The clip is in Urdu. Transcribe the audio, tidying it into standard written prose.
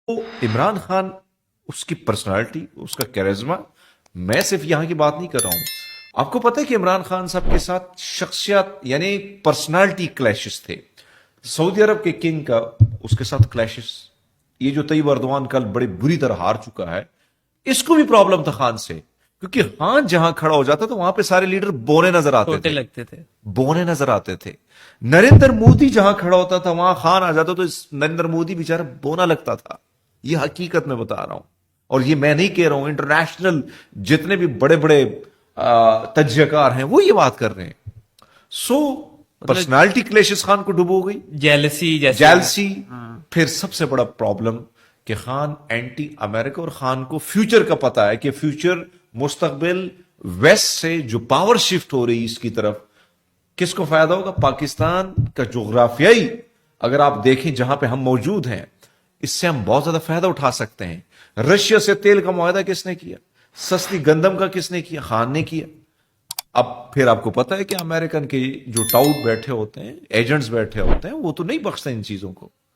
تو عمران خان اس کی پرسنالٹی، اس کا کیرزما، میں صرف یہاں کی بات نہیں کر رہا ہوں. آپ کو پتا ہے کہ عمران خان صاحب کے ساتھ شخصیات یعنی پرسنالٹی کلیشز تھے. سعودی عرب کے کنگ کا اس کے ساتھ کلیشز. یہ جو طیب اردوان کل بڑی بری طرح ہار چکا ہے، اس کو بھی پرابلم تھا خان سے، کیونکہ خان جہاں کھڑا ہو جاتا تو وہاں پہ سارے لیڈر بونے نظر آتے چھوٹے تھے، لگتے تھے. بونے نظر آتے تھے. نریندر مودی جہاں کھڑا ہوتا تھا وہاں خان آ جاتا تو نریندر مودی بیچارہ بونا لگتا تھا. یہ حقیقت میں بتا رہا ہوں، اور یہ میں نہیں کہہ رہا ہوں، انٹرنیشنل جتنے بھی بڑے بڑے تجزیہ کار ہیں وہ یہ بات کر رہے ہیں. سو پرسنالٹی کلیشز خان کو ڈبو گئی، جیلسی جیسے. جیلسی. پھر سب سے بڑا پرابلم کہ خان اینٹی امریکہ، اور خان کو فیوچر کا پتا ہے کہ فیوچر مستقبل ویسٹ سے جو پاور شفٹ ہو رہی ہے اس کی طرف، کس کو فائدہ ہوگا؟ پاکستان کا جغرافیائی اگر آپ دیکھیں جہاں پہ ہم موجود ہیں، اس سے ہم بہت زیادہ فائدہ اٹھا سکتے ہیں. رشیا سے تیل کا معاہدہ کس نے کیا؟ سستی گندم کا کس نے کیا؟ خان نے کیا. اب پھر آپ کو پتا ہے کہ امریکن کے جو ٹاؤٹ بیٹھے ہوتے ہیں، ایجنٹس بیٹھے ہوتے ہیں، وہ تو نہیں بخشتے ان چیزوں کو.